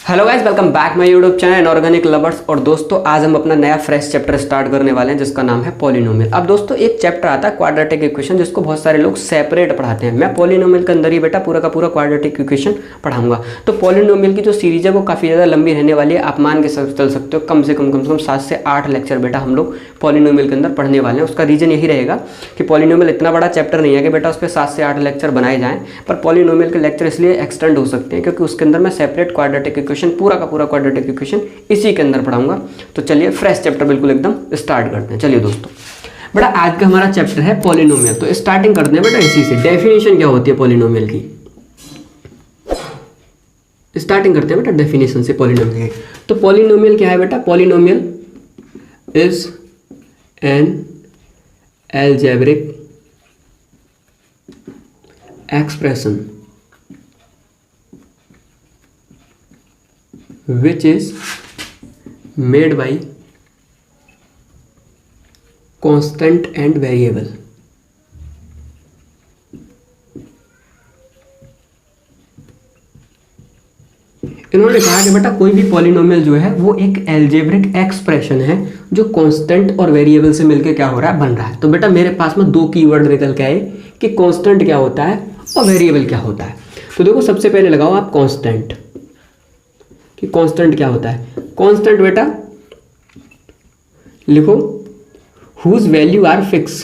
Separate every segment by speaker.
Speaker 1: Hello guys, welcome back my YouTube channel inorganic lovers. और दोस्तों आज हम अपना नया फ्रेश चैप्टर स्टार्ट करने वाले हैं जिसका नाम है पॉलिनोमियल। अब दोस्तों एक चैप्टर आता है क्वाड्रेटिक इक्वेशन, जिसको बहुत सारे लोग सेपरेट पढ़ाते हैं। मैं पॉलिनोमियल के अंदर ही बेटा पूरा का पूरा क्वाड्रेटिक इक्वेशन पढ़ाऊंगा। तो पॉलिनोमियल की जो सीरीज है वो काफ़ी ज़्यादा लंबी रहने वाली है। आप मान के चल सकते हो कम से कम 7 से 8 लेक्चर बेटा हम लोग पॉलिनोमियल के अंदर पढ़ने वाले हैं। उसका रीज़न यही रहेगा कि पॉलिनोमियल इतना बड़ा चैप्टर नहीं है कि बेटा उस पर 7 से 8 लेक्चर बनाए जाएँ, पर पॉलिनोमियल के लेक्चर इसलिए एक्सटेंड हो सकते हैं क्योंकि उसके अंदर मैं सेपरेट क्वाड्रेटिक इक्वेशन पूरा का पूरा क्वाड्रेटिक इक्वेशन इसी के अंदर पढ़ाऊंगा। तो चलिए फ्रेश चैप्टर बिल्कुल एकदम स्टार्ट करते हैं। चलिए दोस्तों बेटा आज का हमारा चैप्टर है पॉलिनोमियल। तो स्टार्टिंग करते हैं बेटा इसी से। डेफिनेशन क्या होती है पॉलिनोमियल की, स्टार्टिंग करते हैं बेटा डेफिनेशन से पॉलिनोमियल की। तो पॉलिनोमियल क्या है बेटा? Polynomial is an algebraic expression which is made by constant and variable। इन्होंने कहा कि बेटा कोई भी पॉलिनोमियल जो है वो एक एल्जेब्रिक एक्सप्रेशन है जो कांस्टेंट और वेरिएबल से मिलके क्या हो रहा है, बन रहा है। तो बेटा मेरे पास में दो कीवर्ड निकल के आए कि कांस्टेंट क्या होता है और वेरिएबल क्या होता है। तो देखो सबसे पहले लगाओ आप कांस्टेंट, कि कांस्टेंट क्या होता है। कांस्टेंट बेटा लिखो हुज वैल्यू आर फिक्स,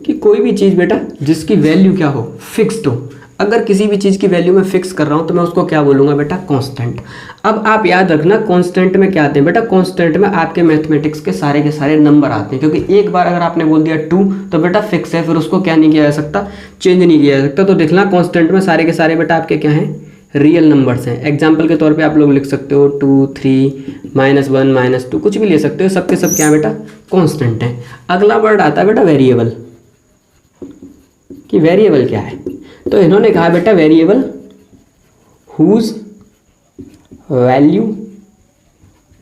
Speaker 1: कि कोई भी चीज बेटा जिसकी वैल्यू क्या हो, फिक्स्ड हो। अगर किसी भी चीज की वैल्यू मैं फिक्स कर रहा हूं तो मैं उसको क्या बोलूंगा बेटा, कांस्टेंट। अब आप याद रखना कांस्टेंट में क्या आते हैं बेटा, कांस्टेंट में आपके मैथमेटिक्स के सारे नंबर आते हैं। क्योंकि एक बार अगर आपने बोल दिया 2 तो बेटा फिक्स है, फिर उसको क्या नहीं किया जा सकता, चेंज नहीं किया जा सकता। तो देखना कांस्टेंट में सारे के सारे बेटा आपके क्या हैं, रियल नंबर्स हैं। एग्जाम्पल के तौर पे आप लोग लिख सकते हो 2, 3, -1, -2 कुछ भी ले सकते हो। सबके सब क्या बेटा कांस्टेंट हैं। अगला वर्ड आता है बेटा वेरिएबल, कि वेरिएबल क्या है। तो इन्होंने कहा बेटा variable whose value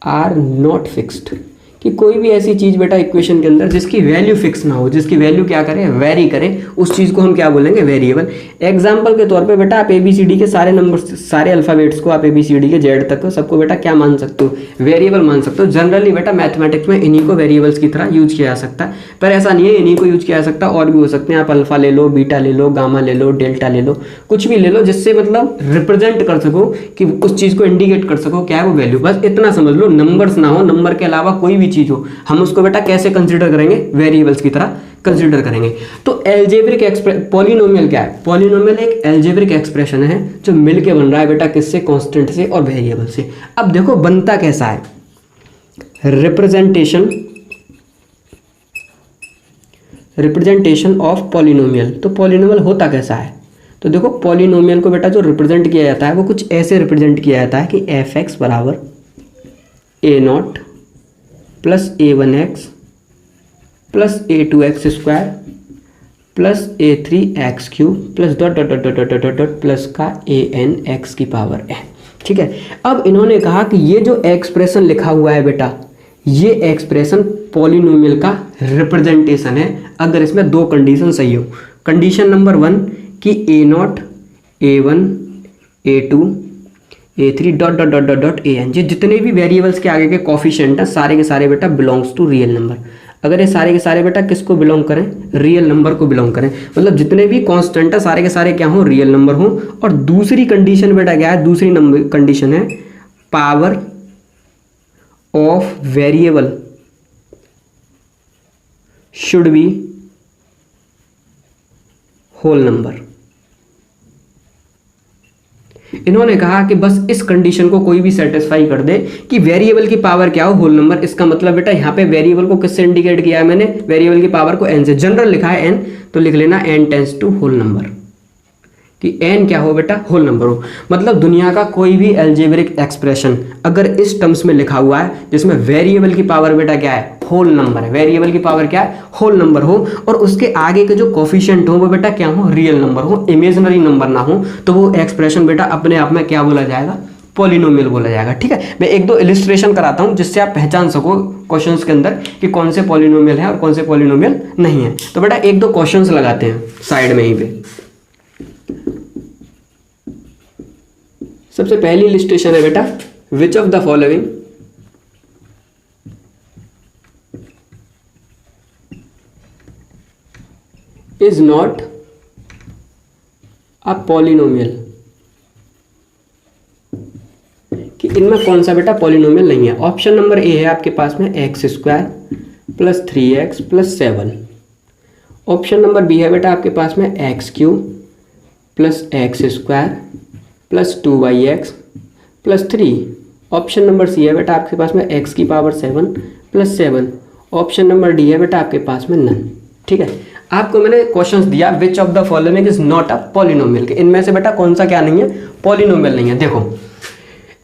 Speaker 1: are not fixed, कि कोई भी ऐसी चीज बेटा इक्वेशन के अंदर जिसकी वैल्यू फिक्स ना हो, जिसकी वैल्यू क्या करे, वेरी करे, उस चीज को हम क्या बोलेंगे, वेरिएबल। एग्जाम्पल के तौर पे बेटा आप ABCD के सारे नंबर, सारे अल्फाबेट्स को आप ABCD के Z तक सबको बेटा क्या मान सकते हो, वेरिएबल मान सकते हो। जनरली बेटा मैथमेटिक्स में इन्हीं को वेरिएबल्स की तरह यूज किया जा सकता है, पर ऐसा नहीं है इन्हीं को यूज किया जा सकता, और भी हो सकते हैं। आप अल्फा ले लो, बीटा ले लो, गामा ले लो, डेल्टा ले लो, कुछ भी ले लो जिससे मतलब रिप्रेजेंट कर सको, कि उस चीज को इंडिकेट कर सको क्या है वो वैल्यू। बस इतना समझ लो, नंबर्स ना हो, नंबर के अलावा कोई भी चीज हो, हम उसको बेटा कैसे कंसीडर करेंगे, वेरिएबल्स की तरह कंसीडर करेंगे। तो एल्जेब्रिक पॉलिनोमियल क्या है? पॉलिनोमियल एक एल्जेब्रिक एक्सप्रेशन है जो मिलके बन रहा है बेटा किससे, कांस्टेंट से और वेरिएबल से। अब देखो बनता कैसा है, रिप्रेजेंटेशन ऑफ पॉलिनोमियल। तो पॉलिनोमियल होता कैसा है? तो देखो पॉलिनोमियल को बेटा जो रिप्रेजेंट किया जाता है वो कुछ ऐसे रिप्रेजेंट किया जाता है कि f(x) बराबर a0 plus a1x plus a2x square plus a3x³ plus dot dot dot dot dot dot plus का an(x) की पावर n। ठीक है। अब इन्होंने कहा कि ये जो एक्सप्रेशन लिखा हुआ है बेटा, ये एक्सप्रेशन पॉलिनोमियल का रिप्रेजेंटेशन है अगर इसमें दो कंडीशन सही हो। कंडीशन नंबर 1 कि a0, a1, a2, a3 dot dot dot dot dot an, ये जितने भी वेरिएबल्स के आगे के कॉफिशिएंट हैं सारे के सारे बेटा बिलोंग्स टू रियल नंबर। अगर ये सारे के सारे बेटा किसको बिलोंग करें, रियल नंबर को बिलोंग करें, मतलब जितने भी कांस्टेंट है सारे के सारे क्या हो, रियल नंबर हो। और दूसरी कंडीशन बेटा क्या है, दूसरी नंबर कंडीशन है power of variable should be whole number. इन्होंने कहा कि बस इस कंडीशन को कोई भी सेटिस्फाई कर दे कि वेरिएबल की पावर क्या हो, होल नंबर। इसका मतलब बेटा यहाँ पे वेरिएबल को किससे इंडिकेट किया है मैंने, वेरिएबल की पावर को n से। जनरल लिखा है n तो लिख लेना n tends to whole number, कि n क्या हो बेटा, होल नंबर हो। मतलब दुनिया का कोई भी एल्जेब्रिक एक्सप्रेशन अगर इस टर्म्स में लिखा हुआ है जिसमें वेरिएबल की पावर बेटा क्या है, होल नंबर है, वेरिएबल की पावर क्या है, होल नंबर हो, और उसके आगे के जो कोफिशिएंट हो वो बेटा क्या हो, रियल नंबर हो, इमेजिनरी नंबर ना हो, तो वो एक्सप्रेशन बेटा अपने आप में क्या बोला जाएगा, पॉलिनोमियल बोला जाएगा। ठीक है, मैं एक दो इलिस्ट्रेशन कराता हूं जिससे आप पहचान सको क्वेश्चंस के अंदर कि कौन से पॉलिनोमियल है और कौन से पॉलिनोमियल नहीं है। तो बेटा एक दो क्वेश्चंस लगाते हैं साइड में ही पे। सबसे पहली इलिस्ट्रेशन है बेटा, विच of the following is not a polynomial, कि इनमें कौन सा बेटा पॉलिनोमियल नहीं है। ऑप्शन नंबर ए है आपके पास में x square plus 3x plus 7। Option number B है बेटा आपके पास में x cube plus x square plus 2yx plus 3। Option number C है बेटा आपके पास में एक्स की power 7 plus 7। Option number D है बेटा आपके पास में नन। ठीक है, आपको मैंने क्वेश्चंस दिया विच of the following is not a polynomial, इनमें से बेटा कौन सा क्या नहीं है, पॉलिनोमियल नहीं है। देखो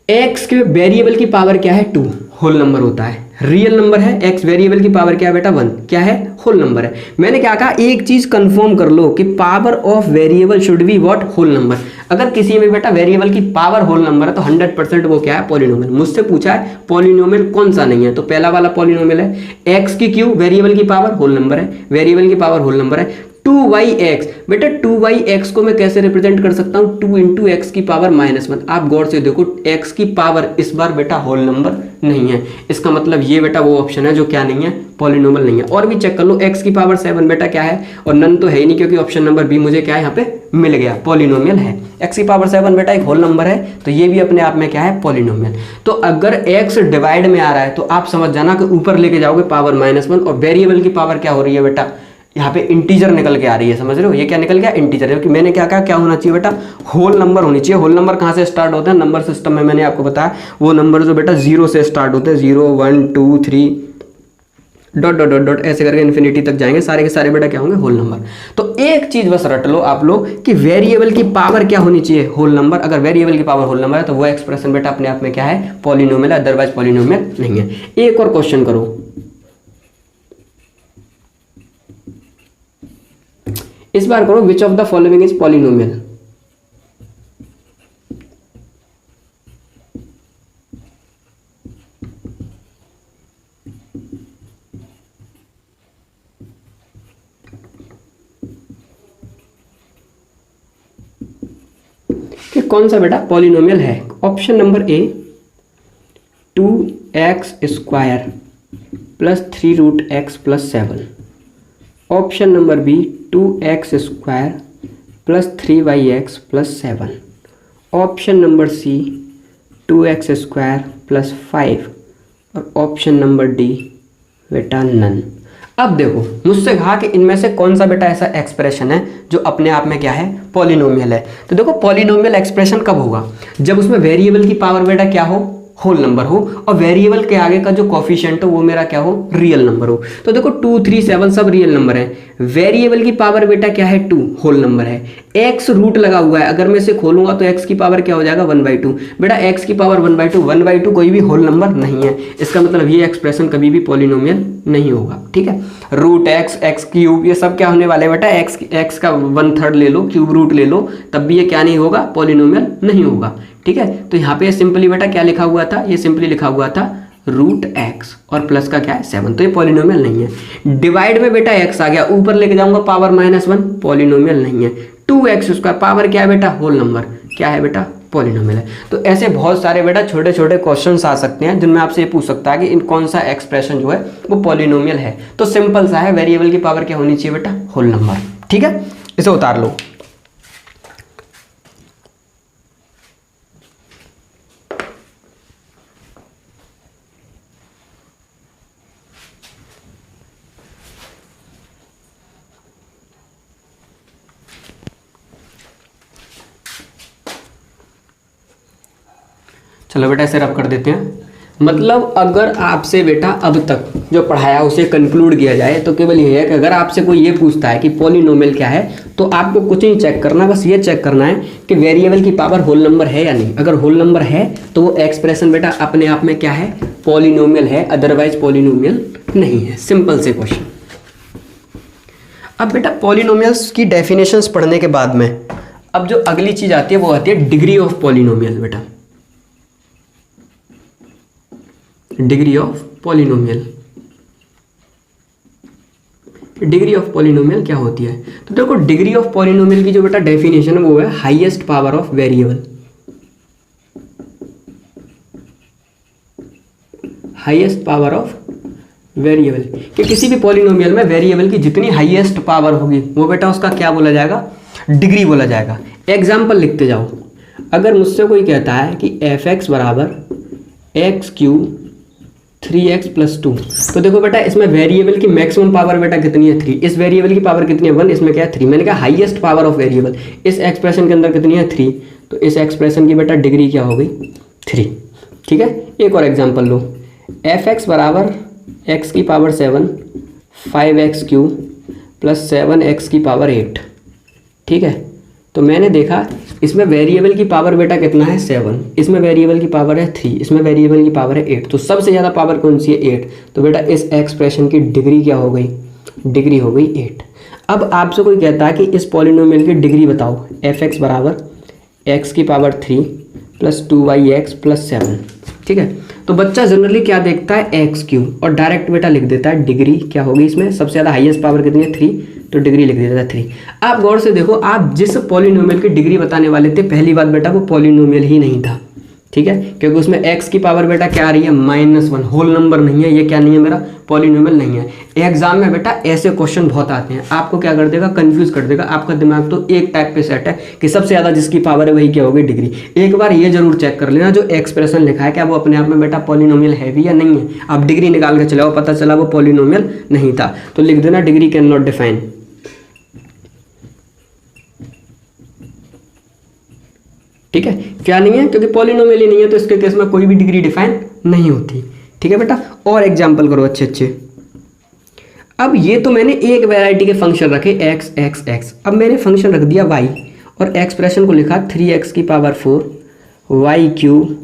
Speaker 1: एक्स के वेरिएबल की पावर क्या है 2, होल नंबर होता है, रियल नंबर है। एक्स वेरिएबल की पावर क्या है बेटा 1, क्या है, होल नंबर है। मैंने क्या कहा, एक चीज कंफर्म कर लो कि power of variable should be what, whole number. अगर किसी में बेटा वेरिएबल की पावर होल नंबर है तो 100% वो क्या है, पॉलिनोमियल। मुझसे पूछा है पॉलिनोमियल कौन सा नहीं है, तो पहला वाला पॉलिनोमियल है। एक्स की क्यूब वेरिएबल की पावर होल नंबर है, वेरिएबल की पावर होल नंबर है। 2yx बेटा 2yx को मैं कैसे रिप्रेजेंट कर सकता हूँ, 2 इंटू एक्स की पावर -1। आप गौर से देखो x की पावर इस बार बेटा होल नंबर नहीं है, इसका मतलब ये बेटा वो ऑप्शन है जो क्या नहीं है, पॉलिनोमियल नहीं है। और भी चेक कर लो, x की पावर 7 बेटा क्या है, और नन तो है ही नहीं क्योंकि ऑप्शन नंबर बी मुझे क्या है यहाँ पे मिल गया, पॉलिनोमियल है। x की पावर 7 बेटा एक होल नंबर है, तो ये भी अपने आप में क्या है, पॉलिनोमियल। तो अगर x डिवाइड में आ रहा है तो आप समझ जाना कि ऊपर लेके जाओगे पावर -1, और वेरिएबल की पावर क्या हो रही है बेटा, यहाँ पे इंटीजर निकल के आ रही है, समझ रहे हो, ये क्या निकल गया, इंटीजर। क्योंकि मैंने क्या कहा, क्या होना चाहिए बेटा, होल नंबर होनी चाहिए। होल नंबर कहाँ से स्टार्ट होता है, नंबर सिस्टम में मैंने आपको बताया वो नंबर जो बेटा 0 से स्टार्ट होते हैं, 0 1 2 3 डॉट डॉट डॉट डॉट ऐसे करके इन्फिनिटी तक जाएंगे, सारे के सारे बेटा क्या होंगे, होल नंबर। तो एक चीज बस रट लो आप लोग कि वेरिएबल की पावर क्या होनी चाहिए, होल नंबर। अगर वेरिएबल की पावर होल नंबर है तो वो एक्सप्रेशन बेटा अपने आप में क्या है, पॉलिनोमियल है, अदरवाइज पॉलिनोमियल नहीं है। एक और क्वेश्चन करो, इस बार करो, which of the following is polynomial. कि कौन सा बेटा पॉलिनोमियल है। Option number A 2x square plus 3 root x plus 7। Option number B 2x square plus 3yx plus 7। Option number C 2x square plus 5। और ऑप्शन नंबर डी बेटा none. अब देखो, मुझसे कहा कि इनमें से कौन सा बेटा ऐसा एक्सप्रेशन है जो अपने आप में क्या है, पॉलिनोमियल है। तो देखो पॉलिनोमियल एक्सप्रेशन कब होगा, जब उसमें वेरिएबल की पावर बेटा क्या हो, होल नंबर हो, और वेरिएबल के आगे का जो कोफिशिएंट हो वो मेरा क्या हो, रियल नंबर हो। तो देखो 2 3 7 सब रियल नंबर है, वेरिएबल की पावर बेटा क्या है 2, होल नंबर है। x रूट लगा हुआ है, अगर मैं इसे खोलूंगा तो x की पावर क्या हो जाएगा 1/2। बेटा x की पावर 1/2, 1/2 कोई भी होल नंबर नहीं है, इसका मतलब ये एक्सप्रेशन कभी भी पॉलिनोमियल नहीं होगा। ठीक है, रूट x क्यूब ये सब क्या होने वाले बेटा, x का 1/3 ले लो, क्यूब रूट ले लो, तब भी ये क्या नहीं होगा, पॉलिनोमियल नहीं होगा। ठीक है, तो यहाँ पे सिंपली बेटा क्या लिखा हुआ था, ये सिंपली लिखा हुआ था रूट एक्स और प्लस का क्या है 7, तो ये पॉलिनोमियल नहीं है। डिवाइड में बेटा x आ गया, ऊपर लेके जाऊंगा पावर -1, पॉलिनोमियल नहीं है। 2x स्क्वायर पावर क्या है बेटा, होल नंबर, क्या है बेटा, पॉलिनोमियल है। तो ऐसे बहुत सारे बेटा छोटे छोटे क्वेश्चंस आ सकते हैं जिनमें आपसे ये पूछ सकता है कि इन कौन सा एक्सप्रेशन जो है वो पॉलिनोमियल है। तो सिंपल सा है, वेरिएबल की पावर क्या होनी चाहिए बेटा, होल नंबर। ठीक है, इसे उतार लो। चलो बेटा इसे रब कर देते हैं। मतलब अगर आपसे बेटा अब तक जो पढ़ाया उसे कंक्लूड किया जाए तो केवल ये है कि अगर आपसे कोई ये पूछता है कि पॉलिनोमियल क्या है तो आपको कुछ नहीं चेक करना, बस ये चेक करना है कि वेरिएबल की पावर होल नंबर है या नहीं। अगर होल नंबर है तो वो एक्सप्रेशन बेटा अपने आप में क्या है, पॉलिनोमियल है, अदरवाइज पॉलिनोमियल नहीं है। सिंपल से क्वेश्चन। अब बेटा पॉलिनोमियल्स की डेफिनेशंस पढ़ने के बाद में अब जो अगली चीज आती है वो आती है डिग्री ऑफ पॉलिनोमियल। बेटा degree of polynomial, degree of polynomial क्या होती है, तो देखो डिग्री ऑफ पॉलिनोमियल की जो बेटा डेफिनेशन है वो है highest power of variable. Highest power of variable, कि किसी भी पॉलिनोमियल में वेरिएबल की जितनी हाईएस्ट पावर होगी वो बेटा उसका क्या बोला जाएगा, डिग्री बोला जाएगा। एग्जाम्पल लिखते जाओ। अगर मुझसे कोई कहता है कि एफ एक्स बराबर एक्स क्यूब 3x + 2, तो देखो बेटा इसमें वेरिएबल की मैक्सिमम पावर बेटा कितनी है 3, इस वेरिएबल की पावर कितनी है 1, इसमें क्या है 3। मैंने कहा हाईएस्ट पावर ऑफ वेरिएबल इस एक्सप्रेशन के अंदर कितनी है 3, तो इस एक्सप्रेशन की बेटा डिग्री क्या हो गई 3। ठीक है, एक और एग्जांपल लो। एफ एक्स बराबर x की पावर 7 5x क्यूब + 7x की पावर 8। ठीक है, तो मैंने देखा इसमें वेरिएबल की पावर बेटा कितना है 7, इसमें वेरिएबल की पावर है 3, इसमें वेरिएबल की पावर है 8, तो सबसे ज़्यादा पावर कौन सी है 8। तो बेटा इस एक्सप्रेशन की डिग्री क्या हो गई, डिग्री हो गई 8। अब आपसे कोई कहता है कि इस पॉलिनोमियल की डिग्री बताओ, एफ एक्स बराबर x की पावर 3 + 2yx + 7। ठीक है, तो बच्चा जनरली क्या देखता है एक्स क्यूब और डायरेक्ट बेटा लिख देता है डिग्री क्या होगी, इसमें सबसे ज़्यादा हाईएस्ट पावर कितनी है 3, तो डिग्री लिख देता है 3। आप गौर से देखो, आप जिस पॉलिनोमियल की डिग्री बताने वाले थे पहली बात बेटा वो पॉलिनोमियल ही नहीं था। ठीक है, क्योंकि उसमें x की पावर बेटा क्या आ रही है -1, होल नंबर नहीं है, ये क्या नहीं है मेरा पॉलिनोमियल नहीं है। एग्जाम में बेटा ऐसे क्वेश्चन बहुत आते हैं, आपको क्या कर देगा, कंफ्यूज कर देगा। आपका दिमाग तो एक टाइप पे सेट है कि सबसे ज़्यादा जिसकी पावर है वही क्या होगी डिग्री। एक बार ये जरूर चेक कर लेना जो एक्सप्रेशन लिखा है क्या वो अपने आप में बेटा पॉलिनोमियल है भी या नहीं है। आप डिग्री निकाल के चलाओ, पता चला वो पॉलिनोमियल नहीं था, तो लिख देना डिग्री कैन नॉट डिफाइन। ठीक है, क्या नहीं है, क्योंकि पॉलिनोमियल ही नहीं है तो इसके केस में कोई भी डिग्री डिफाइन नहीं होती। ठीक है बेटा, और एग्जाम्पल करो अच्छे अच्छे। अब ये तो मैंने एक वैरायटी के फंक्शन रखे x x x, अब मैंने फंक्शन रख दिया y और एक्सप्रेशन को लिखा 3x की पावर 4 y क्यूब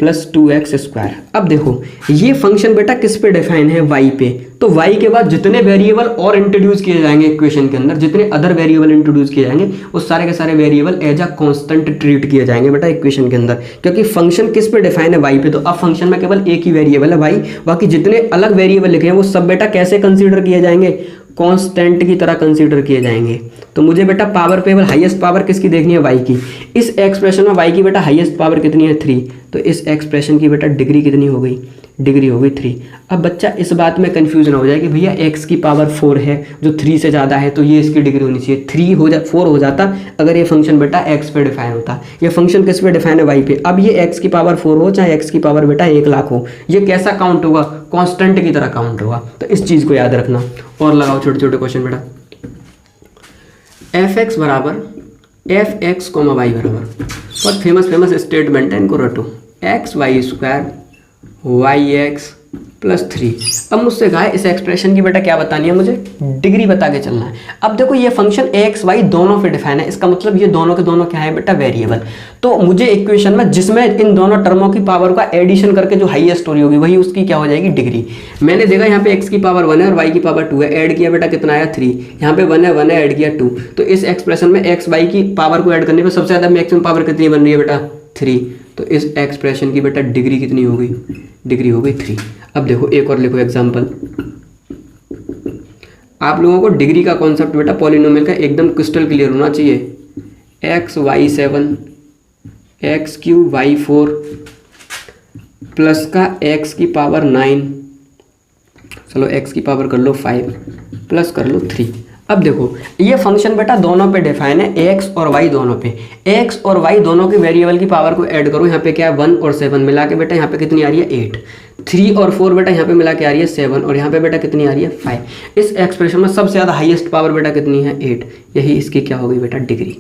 Speaker 1: + 2x²। अब देखो ये फंक्शन बेटा किस पे डिफाइन है, y पे, तो y के बाद जितने वेरिएबल और इंट्रोड्यूस किए जाएंगे इक्वेशन के अंदर, जितने अदर वेरिएबल इंट्रोड्यूस किए जाएंगे वो सारे के सारे variable as a constant treat किए जाएंगे बेटा इक्वेशन के अंदर, क्योंकि फंक्शन किस पे डिफाइन है y पे। तो अब फंक्शन में केवल एक ही वेरिएबल है y, बाकी जितने अलग वेरिएबल लिखे हैं वो सब बेटा कैसे कंसिडर किए जाएंगे, कांस्टेंट की तरह कंसीडर किए जाएंगे। तो मुझे बेटा पावर पेबल हाईएस्ट पावर किसकी देखनी है, y की। इस एक्सप्रेशन में y की बेटा हाईएस्ट पावर कितनी है 3, तो इस एक्सप्रेशन की बेटा डिग्री कितनी हो गई, डिग्री हो गई 3। अब बच्चा इस बात में कंफ्यूजन हो जाए कि भैया x की पावर 4 है जो 3 से ज़्यादा है तो ये इसकी डिग्री होनी चाहिए, 4 हो जाता अगर ये फंक्शन बेटा x पे डिफाइन होता। ये फंक्शन किस पे डिफाइन है, y पे। अब ये x की पावर 4 हो चाहे x की पावर बेटा 1 लाख हो, ये कैसा काउंट होगा, कांस्टेंट की तरह काउंट होगा। तो इस चीज़ को याद रखना। और लगाओ छोटे छोटे क्वेश्चन बेटा। एफ एक्स बराबर एफ एक्स कॉमा वाई बराबर, बहुत फेमस स्टेटमेंट है, इनको रटो, XY² YX + 3। अब मुझसे कहा है इस एक्सप्रेशन की बेटा क्या बतानी है, मुझे डिग्री बता के चलना है। अब देखो ये फंक्शन x y दोनों पे डिफाइन है, इसका मतलब ये दोनों के दोनों क्या है बेटा वेरिएबल। तो मुझे इक्वेशन में जिसमें इन दोनों टर्मों की पावर का एडिशन करके जो हाईएस्ट होगी वही उसकी क्या हो जाएगी डिग्री। मैंने देखा यहाँ पे x की पावर 1 है और y की पावर 2 है, ऐड किया बेटा कितना आया 3, यहाँ पे 1 है ऐड किया 2, तो इस एक्सप्रेशन में x y की पावर को ऐड करने पर सबसे ज़्यादा मैक्सिमम पावर कितनी बन रही है बेटा 3, तो इस एक्सप्रेशन की बेटा डिग्री कितनी हो गई, डिग्री हो गई 3। अब देखो एक और लिखो एग्जांपल। आप लोगों को डिग्री का कॉन्सेप्ट बेटा पॉलिनोमियल का एकदम क्रिस्टल क्लियर होना चाहिए। XY7 X³ Y4 प्लस का x की पावर 9, चलो x की पावर कर लो 5 प्लस कर लो 3। अब देखो ये फंक्शन बेटा दोनों पे डिफाइन है, x और y दोनों पे। x और y दोनों के वेरिएबल की पावर को ऐड करो, यहाँ पे क्या है 1 और 7 मिला के बेटा यहाँ पे कितनी आ रही है 8, 3 और 4 बेटा यहाँ पे मिला के आ रही है 7 और यहाँ पे बेटा कितनी आ रही है 5। इस एक्सप्रेशन में सबसे ज़्यादा हाईएस्ट पावर बेटा कितनी है 8, यही इसकी क्या होगी बेटा डिग्री।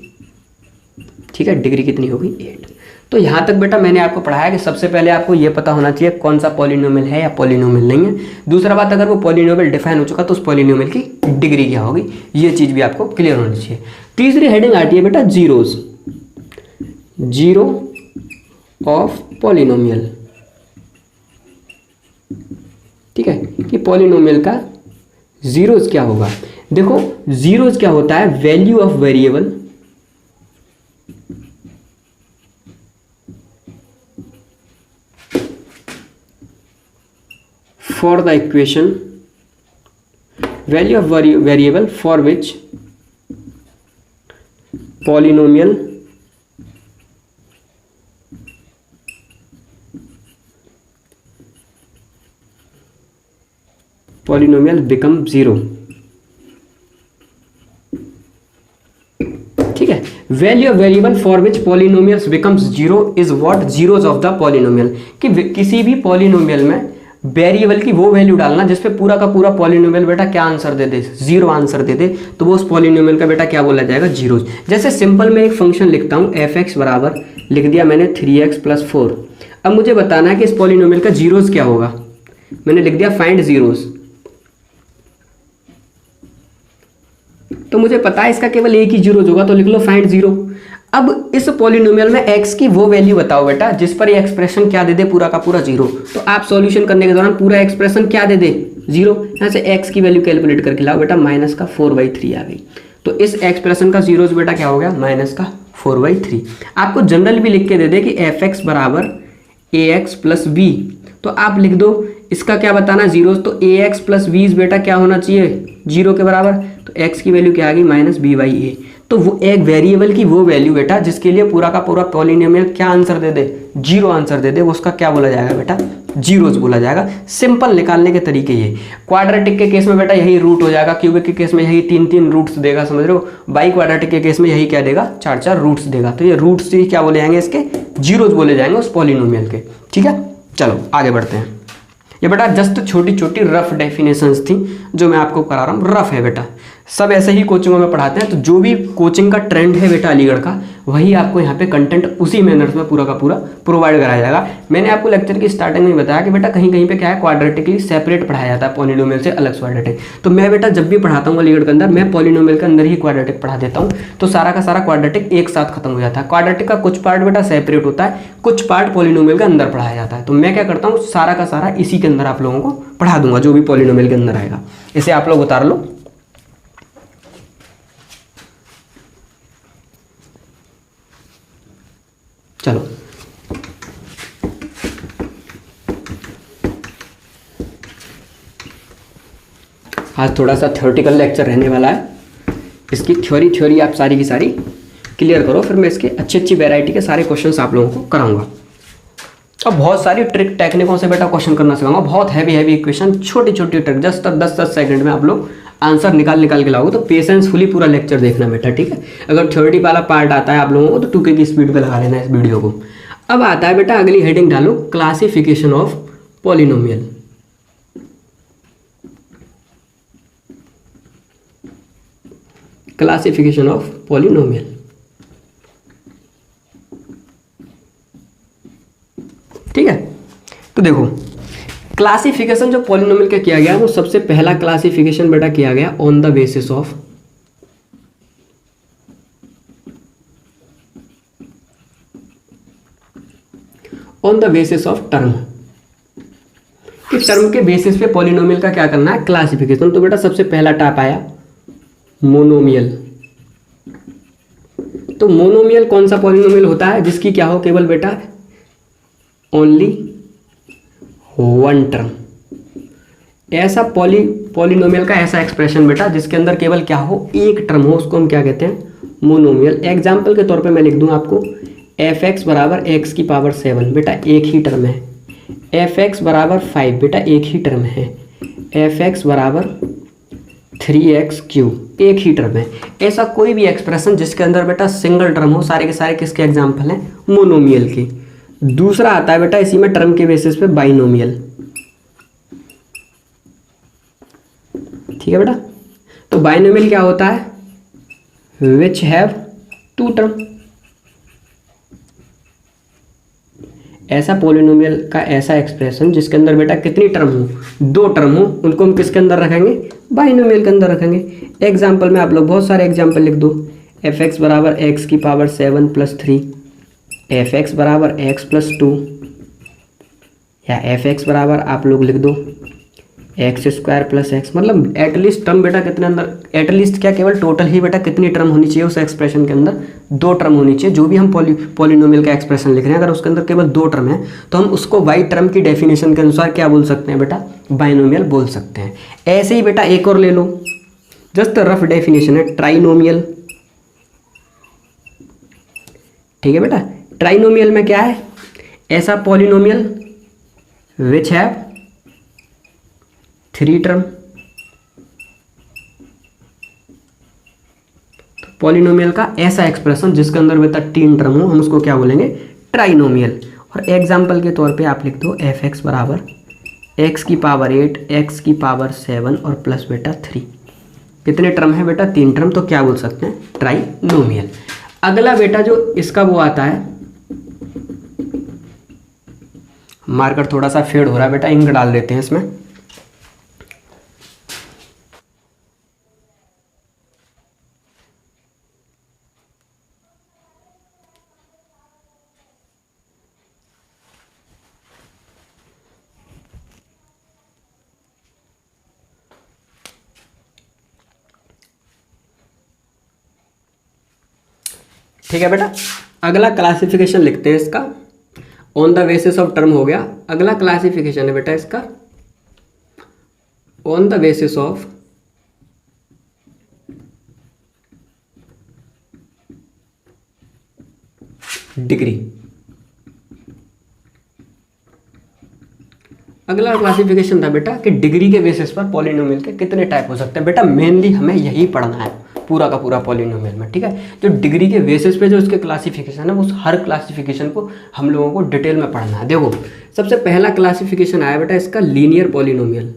Speaker 1: ठीक है, डिग्री कितनी होगी 8। तो यहाँ तक बेटा मैंने आपको पढ़ाया कि सबसे पहले आपको ये पता होना चाहिए कौन सा पॉलिनोमियल है या पॉलिनोमियल नहीं है। दूसरा बात, अगर वो पॉलिनोमियल डिफाइन हो चुका तो उस पॉलिनोमियल की डिग्री क्या होगी, ये चीज़ भी आपको क्लियर होनी चाहिए। तीसरी हेडिंग आती है बेटा जीरोज, जीरो ऑफ पॉलिनोमियल। ठीक है, कि पॉलिनोमियल का जीरोज क्या होगा। देखो जीरोज क्या होता है, value of variable for the equation value of variable for which polynomial polynomial become zero. ठीक है, value of variable for which polynomials becomes zero is what, zeros of the polynomial. कि किसी भी पॉलिनोमियल में variable की वो value डालना जिसपे पूरा का पूरा पॉलिनोमियल बेटा क्या आंसर दे दे, जीरो आंसर दे दे, तो वो उस पॉलिनोमियल का बेटा क्या बोला जाएगा, जीरोज। जैसे सिंपल में एक फंक्शन लिखता हूँ एफ एक्स बराबर, लिख दिया मैंने 3x + 4। अब मुझे बताना है कि इस पॉलिनोमियल का जीरोज क्या होगा। मैंने लिख दिया फाइंड जीरोज, तो मुझे पता है इसका केवल एक ही जीरोज होगा, तो लिख लो फाइंड जीरो। अब इस पॉलिनोमियल में x की वो वैल्यू बताओ बेटा जिस पर ये एक्सप्रेशन क्या दे दे, पूरा का पूरा जीरो। तो आप सॉल्यूशन करने के दौरान पूरा एक्सप्रेशन क्या दे दे, जीरो। यहाँ से x की वैल्यू कैलकुलेट करके लाओ बेटा, -4/3 आ गई। तो इस एक्सप्रेशन का जीरोज बेटा क्या हो गया, -4/3। आपको जनरल भी लिख के दे दे कि fx बराबर ax + b, तो आप लिख दो इसका क्या बताना जीरोज, तो ax + b बेटा क्या होना चाहिए, जीरो के बराबर। तो x की वैल्यू क्या आ गई, -b/a। तो वो एक वेरिएबल की वो वैल्यू बेटा जिसके लिए पूरा का पूरा पॉलिनोमियल क्या आंसर दे दे, जीरो आंसर दे दे, वो उसका क्या बोला जाएगा बेटा, जीरोज बोला जाएगा। सिंपल निकालने के तरीके ये। क्वाड्रेटिक के केस में बेटा यही रूट हो जाएगा, क्यूबिक के केस में यही 3-3 रूट्स देगा, समझ रहे हो। बाई क्वाड्रेटिक के केस में यही क्या देगा, 4-4 रूट्स देगा। तो ये रूट्स ही क्या बोले जाएंगे, इसके जीरोज बोले जाएंगे उस पॉलिनोमियल के। ठीक है, चलो आगे बढ़ते हैं। ये बेटा जस्ट छोटी छोटी रफ डेफिनेशंस थी जो मैं आपको करा रहा हूँ, रफ है बेटा, सब ऐसे ही कोचिंगों में पढ़ाते हैं। तो जो भी कोचिंग का ट्रेंड है बेटा अलीगढ़ का, वही आपको यहाँ पे कंटेंट उसी मैनर्स में पूरा का पूरा प्रोवाइड कराया जाएगा। मैंने आपको लेक्चर की स्टार्टिंग में बताया कि बेटा कहीं कहीं पे क्या है, क्वाड्रेटिकली सेपरेट पढ़ाया जाता है, पॉलिनोमियल से अलग क्वाड्रेटिक। तो मैं बेटा जब भी पढ़ाता हूँ अलीगढ़ के अंदर, मैं पॉलिनोमियल के अंदर ही क्वाड्रेटिक पढ़ा देता हूँ। तो सारा का सारा क्वाड्रेटिक एक साथ खत्म हो जाता है। क्वाड्रेटिक का कुछ पार्ट बेटा सेपरेट होता है, कुछ पार्ट पॉलिनोमियल के अंदर पढ़ाया जाता है। तो मैं क्या करता हूँ, सारा का सारा इसी के अंदर आप लोगों को पढ़ा दूंगा, जो भी पॉलिनोमियल के अंदर आएगा। इसे आप लोग उतार लो। चलो आज थोड़ा सा थ्योरेटिकल लेक्चर रहने वाला है। इसकी थ्योरी आप सारी की सारी क्लियर करो, फिर मैं इसके अच्छी वैरायटी के सारे क्वेश्चंस आप लोगों को कराऊंगा। अब बहुत सारी ट्रिक टेक्निकों से बेटा क्वेश्चन करना सिखाऊंगा, बहुत हैवी क्वेश्चन, छोटी छोटी ट्रिक, जस्ट 10-10 सेकंड में आप लोग आंसर निकाल के लाओगे। तो पेशेंसफुली पूरा लेक्चर देखना बेटा, ठीक है। अगर थ्योरी वाला पार्ट आता है आप लोगों को तो 2K की स्पीड पे लगा लेना इस वीडियो को। अब आता है बेटा अगली हेडिंग डालो, classification of polynomial. Classification of polynomial, ठीक है। तो देखो क्लासिफिकेशन जो पॉलिनोमियल का किया गया वो सबसे पहला क्लासिफिकेशन बेटा किया गया on the basis of term. कि टर्म के बेसिस पे पॉलिनोमियल का क्या करना है, क्लासिफिकेशन। तो बेटा सबसे पहला टाइप आया मोनोमियल। तो मोनोमियल कौन सा पॉलिनोमियल होता है, जिसकी क्या हो, केवल बेटा ओनली वन टर्म। ऐसा पॉलिनोमियल का ऐसा एक्सप्रेशन बेटा जिसके अंदर केवल क्या हो, एक टर्म हो, उसको हम क्या कहते हैं, मोनोमियल। एग्जाम्पल के तौर पे मैं लिख दूं आपको, f(x) बराबर x⁻7 बेटा एक ही टर्म है। f(x) बराबर 5 बेटा एक ही टर्म है। f(x) बराबर 3x³ एक ही टर्म है। ऐसा कोई भी एक्सप्रेशन जिसके अंदर बेटा सिंगल टर्म हो, सारे के सारे किसके एग्जाम्पल हैं, मोनोमियल के। दूसरा आता है बेटा इसी में टर्म के बेसिस पे बाइनोमियल, ठीक है बेटा। तो बाइनोमियल क्या होता है, विच हैव टू टर्म। ऐसा पॉलिनोमियल का ऐसा एक्सप्रेशन जिसके अंदर बेटा कितनी टर्म हो, दो टर्म हो, उनको हम किसके अंदर रखेंगे, बाइनोमियल के अंदर रखेंगे। एग्जाम्पल में आप लोग बहुत सारे एग्जाम्पल लिख दो, f(x) बराबर x⁻7 + 3, f(x) बराबर x+2, या f(x) बराबर आप लोग लिख दो x² + x। मतलब एटलीस्ट टर्म बेटा कितने अंदर, एटलीस्ट क्या केवल टोटल ही बेटा कितनी टर्म होनी चाहिए उस एक्सप्रेशन के अंदर, दो टर्म होनी चाहिए। जो भी हम पॉलिनोमियल का एक्सप्रेशन लिख रहे हैं, अगर उसके अंदर केवल दो टर्म है तो हम उसको वाई टर्म की डेफिनेशन के अनुसार क्या बोल सकते हैं बेटा, बाइनोमियल बोल सकते हैं। ऐसे ही बेटा एक और ले लो, जस्ट रफ डेफिनेशन है, ट्राइनोमियल, ठीक है बेटा। ट्राइनोमियल में क्या है, ऐसा polynomial which have 3 term, polynomial का ऐसा एक्सप्रेशन जिसके अंदर बेटा 3 टर्म हो, हम उसको क्या बोलेंगे, ट्राइनोमियल। और एग्जाम्पल के तौर पे आप लिख दो एफ एक्स बराबर एक्स की पावर 8, एक्स की पावर 7 और प्लस बेटा 3। कितने टर्म है बेटा, 3 टर्म, तो क्या बोल सकते हैं, ट्राइनोमियल। अगला बेटा जो इसका वो आता है, मार्कर थोड़ा सा फेड हो रहा है बेटा, इंक डाल देते हैं इसमें। ठीक है बेटा, अगला क्लासिफिकेशन लिखते हैं इसका, on the basis of term हो गया। अगला क्लासिफिकेशन है बेटा इसका on the basis of degree. अगला क्लासिफिकेशन था बेटा कि डिग्री के बेसिस पर पॉलिनोमियल के कितने टाइप हो सकते हैं। बेटा मेनली हमें यही पढ़ना है पूरा का पूरा पॉलिनोमियल में, ठीक है। जो डिग्री के बेसिस पे जो इसके क्लासिफिकेशन है, उस हर क्लासिफिकेशन को हम लोगों को डिटेल में पढ़ना है। देखो सबसे पहला क्लासिफिकेशन आया बेटा इसका लीनियर पॉलिनोमियल।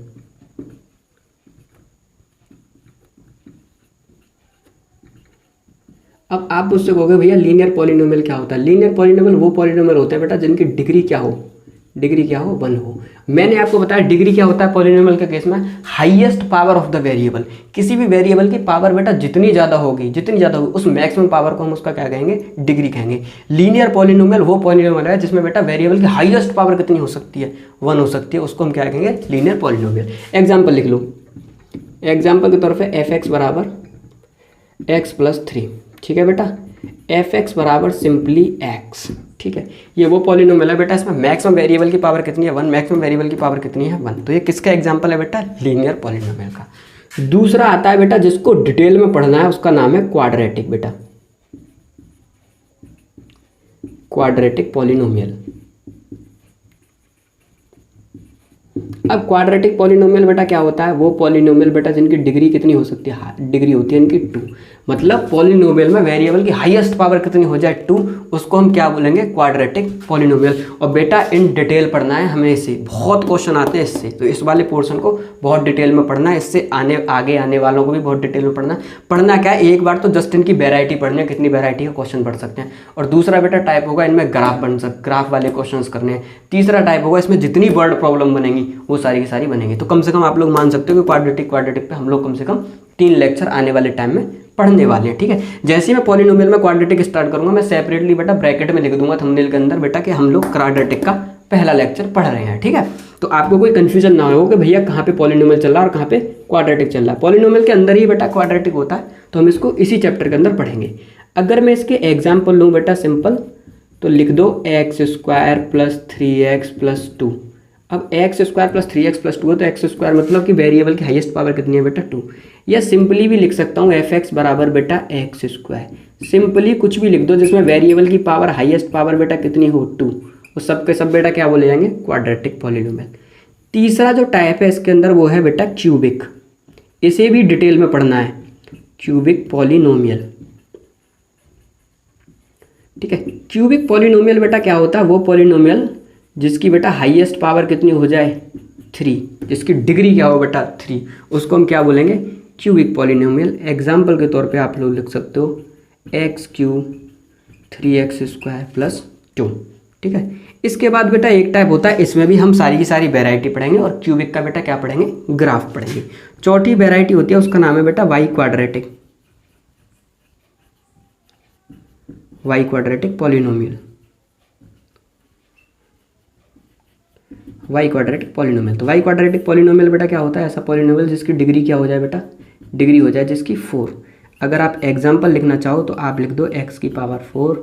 Speaker 1: अब आप उससे कहोगे भैया लीनियर पॉलिनोमियल क्या होता है। लीनियर पॉलिनोमियल वो पॉलिनोमियल होते हैं बेटा जिनकी डिग्री क्या हो, डिग्री क्या हो, 1 हो। मैंने आपको बताया डिग्री क्या होता है पॉलिनोमियल के केस में, highest power of the variable. किसी भी वेरिएबल की पावर बेटा जितनी ज़्यादा होगी उस मैक्सिमम पावर को हम उसका क्या कहेंगे, डिग्री कहेंगे। लीनियर पॉलिनोमियल वो पॉलिनोमियल है जिसमें बेटा वेरिएबल की हाईएस्ट पावर कितनी हो सकती है, 1 हो सकती है, उसको हम क्या कहेंगे, लीनियर पॉलिनोमियल। एग्जाम्पल लिख लो, एग्जाम्पल के तौर पर एफ एक्स बराबर एक्स प्लस 3, ठीक है बेटा। एफ एक्स बराबर सिंपली एक्स, ठीक है। ये वो पॉलिनोमियल है बेटा, इसमें मैक्सिमम वेरिएबल की पावर कितनी है, 1, मैक्सिमम वेरिएबल की पावर कितनी है, 1। तो ये किसका एग्जांपल है बेटा, लीनियर पॉलिनोमियल का। दूसरा आता है बेटा जिसको डिटेल में पढ़ना है, उसका नाम है क्वाड्रेटिक बेटा, क्वाड्रेटिक पॉलिनोमियल। अब क्वाड्रेटिक पॉलिनोमियल बेटा क्या होता है, वो पॉलिनोमियल बेटा जिनकी डिग्री कितनी हो सकती है, डिग्री होती है इनकी 2। मतलब पॉलिनोमियल में वेरिएबल की हाईएस्ट पावर कितनी हो जाए, 2, उसको हम क्या बोलेंगे, क्वाड्रेटिक पॉलिनोमियल। और बेटा इन डिटेल पढ़ना है हमें, इससे बहुत क्वेश्चन आते हैं इससे, तो इस वाले पोर्शन को बहुत डिटेल में पढ़ना है। इससे आगे आने वालों को भी बहुत डिटेल में पढ़ना क्या है, एक बार तो जस्ट इनकी वेराइटी पढ़नी है, कितनी वेराइटी का क्वेश्चन पढ़ सकते हैं। और दूसरा बेटा टाइप होगा इनमें ग्राफ वाले क्वेश्चन करने हैं। तीसरा टाइप होगा इसमें जितनी वर्ड प्रॉब्लम बनेंगी वो सारी की सारी बनेंगी। तो कम से कम आप लोग मान सकते हो कि क्वाड्रेटिक पे हम लोग कम से कम 3 लेक्चर आने वाले टाइम में पढ़ने वाले हैं, ठीक है। जैसे ही मैं पॉलिनोमियल में क्वाड्रेटिक स्टार्ट करूंगा, मैं सेपरेटली बेटा ब्रैकेट में लिख दूंगा थंबनेल के अंदर बेटा कि हम लोग क्वाड्रेटिक का पहला लेक्चर पढ़ रहे हैं, ठीक है। तो आपको कोई कंफ्यूजन ना हो कि भैया कहाँ पे पॉलिनोमियल चल रहा है और कहाँ पे क्वाड्रेटिक चल रहा है। पॉलिनोमियल के अंदर ही बेटा क्वाड्रेटिक होता है, तो हम इसको इसी चैप्टर के अंदर पढ़ेंगे। अगर मैं इसके एग्जाम्पल लूँ बेटा सिंपल, तो लिख दो x square plus 3x plus 2। अब x square plus 3x plus 2 है, तो एक्स स्क्वायर मतलब कि वेरिएबल की हाईएस्ट पावर कितनी है बेटा, 2। या सिंपली भी लिख सकता हूँ एफ एक्स बराबर बेटा एक्स स्क्वायर। सिंपली कुछ भी लिख दो जिसमें वेरिएबल की पावर हाईएस्ट पावर बेटा कितनी हो, 2। और सब के सब बेटा क्या बोले जाएंगे, क्वाड्रेटिक पॉलिनोमियल। तीसरा जो टाइप है इसके अंदर वो है बेटा क्यूबिक। इसे भी डिटेल में पढ़ना है, क्यूबिक पॉलिनोमियल, ठीक है। क्यूबिक पॉलिनोमियल बेटा क्या होता है, वो पॉलिनोमियल जिसकी बेटा हाईएस्ट पावर कितनी हो जाए, 3, जिसकी डिग्री क्या हो बेटा 3, उसको हम क्या बोलेंगे, क्यूबिक पॉलिनोमियल। एग्जाम्पल के तौर पे आप लोग लिख सकते हो x cube 3x square plus 2, ठीक है। इसके बाद बेटा एक टाइप होता है, इसमें भी हम सारी की सारी वेराइटी पढ़ेंगे और क्यूबिक का बेटा क्या पढ़ेंगे, ग्राफ पढ़ेंगे। चौथी वेराइटी होती है, उसका नाम है बेटा y quadratic, y quadratic polynomial, y quadratic polynomial. तो वाई क्वाड्रेटिक पॉलिनोमियल बेटा क्या होता है, ऐसा पॉलिनोमियल जिसकी डिग्री क्या हो जाए बेटा, डिग्री हो जाए जिसकी 4। अगर आप एग्जाम्पल लिखना चाहो तो आप लिख दो एक्स की power 4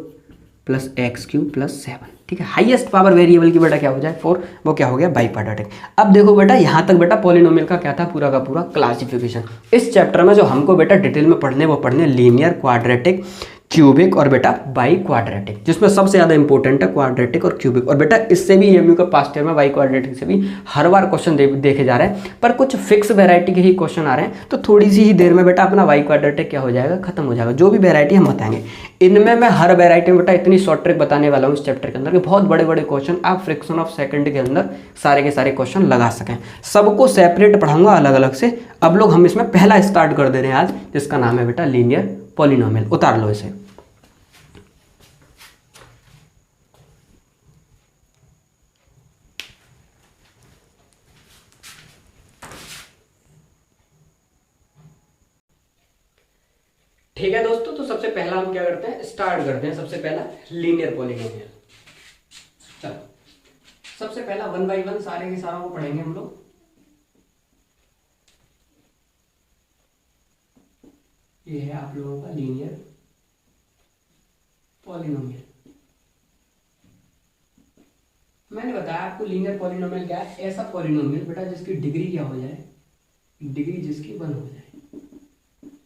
Speaker 1: plus x cube plus 7, ठीक है। हाईएस्ट पावर वेरिएबल की बेटा क्या हो जाए, 4, वो क्या हो गया, बाई क्वाड्रेटिक। अब देखो बेटा यहाँ तक बेटा पॉलिनोमियल का क्या था, पूरा का पूरा क्लासिफिकेशन। इस चैप्टर में जो हमको बेटा डिटेल में पढ़ने वो पढ़ने लीनियर, क्वाड्रेटिक, क्यूबिक और बेटा बाई क्वाड्रेटिक, जिसमें सबसे ज़्यादा इंपॉर्टेंट है क्वाड्रेटिक और क्यूबिक। और बेटा इससे भी एमयू का पास्ट ईयर में बाई क्वाड्रेटिक से भी हर बार क्वेश्चन देखे जा रहे हैं, पर कुछ फिक्स वेराइटी के ही क्वेश्चन आ रहे हैं। तो थोड़ी सी ही देर में बेटा अपना बाई क्वाड्रेटिक क्या हो जाएगा, खत्म हो जाएगा। जो भी वेराइटी हम बताएंगे इनमें मैं हर वेराइटी में बेटा इतनी शॉर्ट ट्रिक बताने वाला हूँ इस चैप्टर के अंदर कि बहुत बड़े बड़े क्वेश्चन आप फ्रैक्शन ऑफ सेकंड के अंदर सारे के सारे क्वेश्चन लगा सकें। सबको सेपरेट पढ़ाऊंगा अलग अलग से। अब लोग हम इसमें पहला स्टार्ट कर दे रहे हैं आज, जिसका नाम है बेटा लीनियर पॉलिनोमियल। उतार लो इसे। ठीक है दोस्तों, तो सबसे पहला हम क्या करते हैं, स्टार्ट करते हैं। सबसे पहला लीनियर पॉलिनोमियल। चलो सबसे पहला 1 बाई 1 सारे के सारों को पढ़ेंगे हम लोग। ये है आप लोगों का लीनियर पॉलिनोमियल। मैंने बताया आपको लीनियर पॉलिनोमियल क्या है, ऐसा पॉलिनोमियल बेटा जिसकी डिग्री क्या हो जाए, डिग्री जिसकी 1 हो जाए।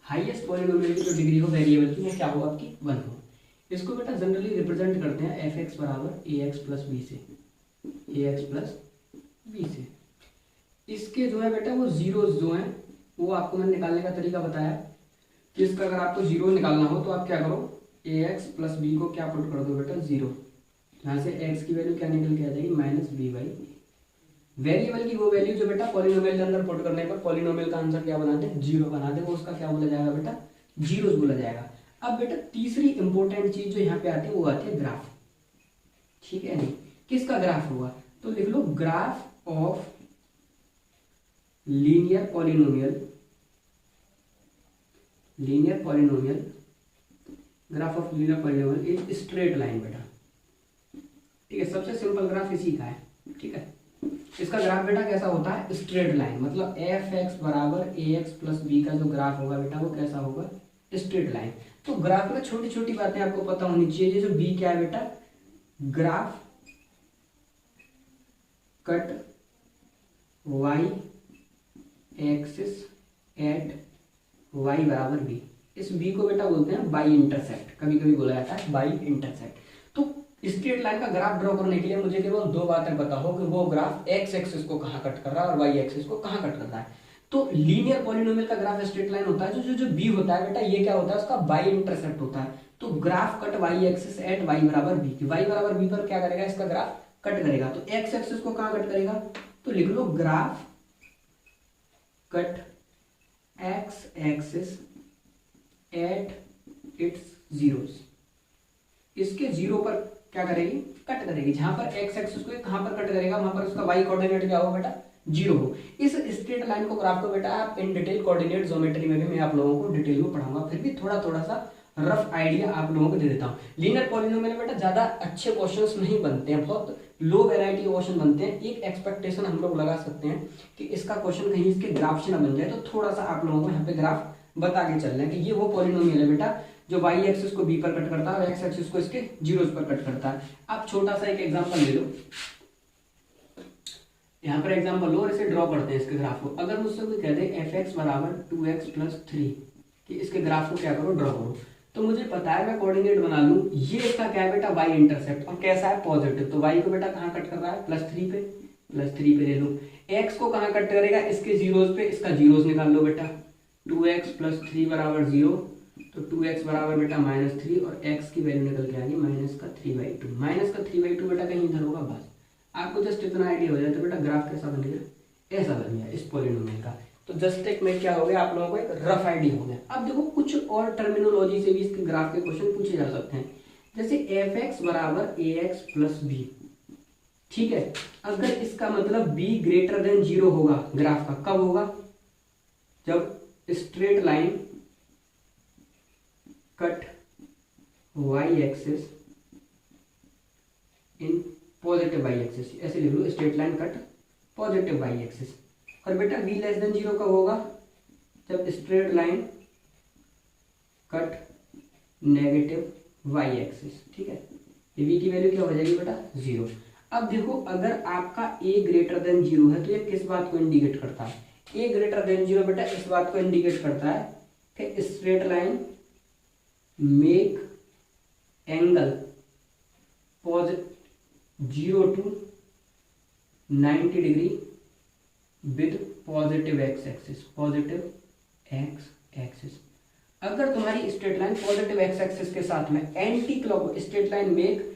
Speaker 1: हाईएस्ट पॉलिनोमियल की जो डिग्री हो वेरिएबल की, वो क्या हो आपकी 1 हो। इसको बेटा जनरली रिप्रेजेंट करते हैं एफ एक्स बराबर ए एक्स प्लस बी से, ए एक्स प्लस बी से। इसके जो है बेटा वो जीरोस जो हैं वो आपको मैंने निकालने का तरीका बताया कि इसका अगर आपको जीरो निकालना हो तो आप क्या करो, ए एक्स प्लस बी को क्या पुट कर दो बेटा, जीरो। यहाँ से एक्स की वैल्यू क्या निकल के आ जाएगी, माइनस बी बाई वेरिएबल की वो वैल्यू जो बेटा पॉलिनोमियल के अंदर पुट करने पर पॉलिनोमियल का आंसर क्या बना दे, जीरो बना दे, वो उसका क्या बोला जाएगा बेटा, जीरोस बोला जाएगा। अब बेटा तीसरी इंपॉर्टेंट चीज जो यहाँ पे आती है वो आती है ग्राफ। ठीक है, नहीं किसका ग्राफ होगा, तो लिख लो graph of linear polynomial, linear polynomial, graph of linear polynomial is straight line बेटा। ठीक है, सबसे सिंपल ग्राफ इसी का है। ठीक है, इसका ग्राफ बेटा कैसा होता है, स्ट्रेट लाइन, मतलब एफ एक्स बराबर ए एक्स प्लस बी का जो ग्राफ होगा बेटा वो कैसा होगा, स्ट्रेट लाइन। तो ग्राफ में छोटी छोटी बातें आपको पता होनी चाहिए, जैसे बी क्या है बेटा, graph cut Y axis at y बराबर बी। इस बी को बेटा बोलते हैं बाई इंटरसेक्ट, कभी कभी बोला जाता है बाई इंटरसेक्ट। तो स्ट्रेट लाइन का ग्राफ ड्रॉ करने के लिए मुझे केवल 2 बातें पता हो कि वो ग्राफ एक्स एक्सिस को कहाँ कट कर रहा है और वाई एक्सिस को कहाँ कट कर रहा है। तो लीनियर पॉलिनोमियल का ग्राफ स्ट्रेट लाइन होता है। जो बी होता है बेटा, ये क्या होता है, उसका बाई इंटरसेप्ट होता है। तो graph cut Y axis at y बराबर बी, वाई बराबर बी पर क्या करेगा, इसका ग्राफ कट करेगा। तो एक्स एक्सिस को कहाँ कट करेगा, तो लिख लो graph cut X axis at its zeros. इसके जीरो पर क्या करेगी, कट करेगी। जहां पर एक्स एक्सिस को कहां पर कट करेगा, वहां पर उसका वाई कोऑर्डिनेट क्या होगा बेटा, जीरो हो। इस स्ट्रेट लाइन को ग्राफ को बेटा आप इन डिटेल कोऑर्डिनेट ज्योमेट्री में भी मैं आप लोगों को डिटेल में पढ़ाऊंगा, फिर भी थोड़ा थोड़ा सा रफ आइडिया आप लोगों को दे देता हूँ। लीनियर पॉलिनोमियल में बेटा ज्यादा अच्छे क्वेश्चंस नहीं बनते हैं, बहुत लो वैरायटी के क्वेश्चन बनते हैं। एक एक्सपेक्टेशन हम लोग लगा सकते हैं कि इसका क्वेश्चन कहीं इसके ग्राफ से ना बन जाए, तो थोड़ा सा आप लोगों को यहाँ पे ग्राफ बता के चल रहे हैं कि ये वो पॉलिनोमियल है बेटा जो वाई एक्सिस को बी पर कट करता है और एक्स एक्सिस को इसके जीरोस पर कट करता है। आप छोटा सा एक एग्जांपल ले लो, यहाँ पर एग्जांपल लो और इसे ड्रॉ करते हैं इसके ग्राफ को। अगर मुझसे कोई कह दे एफ एक्स बराबर 2x प्लस 3 कि इसके ग्राफ को क्या करो, ड्रॉ करो, तो मुझे पता है मैं कोऑर्डिनेट बना लूं, ये इसका क्या है बेटा, वाई इंटरसेप्ट, और कैसा है, पॉजिटिव। तो वाई को बेटा कहाँ कट कर रहा है, +3 पे, +3 पे ले लो। एक्स को कहाँ कट करेगा, इसके जीरोस पे, इसका जीरोस निकाल लो बेटा। 2x प्लस 3 बराबर 0, तो 2x बराबर बेटा -3 और x की वैल्यू निकल के आ गई -3/2। -3/2 बेटा कहीं इधर होगा, बस आपको जस्ट इतना आइडिया हो जाए तो बेटा ग्राफ कैसा बन गया, ऐसा बन गया इस पॉलिनोमियल का। तो जस्ट एक में क्या हो गया, आप लोगों को एक रफ आइडिया हो गया। अब देखो कुछ और टर्मिनोलॉजी से भी इसके ग्राफ के क्वेश्चन पूछे जा सकते हैं, जैसे एफ एक्स बराबर ए एक्स प्लस बी। ठीक है, अगर इसका मतलब b ग्रेटर देन 0 होगा ग्राफ का, कब होगा, जब straight line cut Y axis in positive Y axis, ऐसे लिख लो straight line cut positive Y axis. और बेटा v लेस देन 0 कब होगा, जब straight line cut negative Y axis. ठीक है, ये v की वैल्यू क्या हो जाएगी बेटा, 0। अब देखो अगर आपका a ग्रेटर देन 0 है तो ये किस बात को इंडिकेट करता है, a ग्रेटर देन 0 बेटा इस बात को इंडिकेट करता है कि straight line make angle 0 to 90 degree with positive x axis, positive x axis. अगर तुम्हारी straight line positive x axis के साथ में anti clock straight line make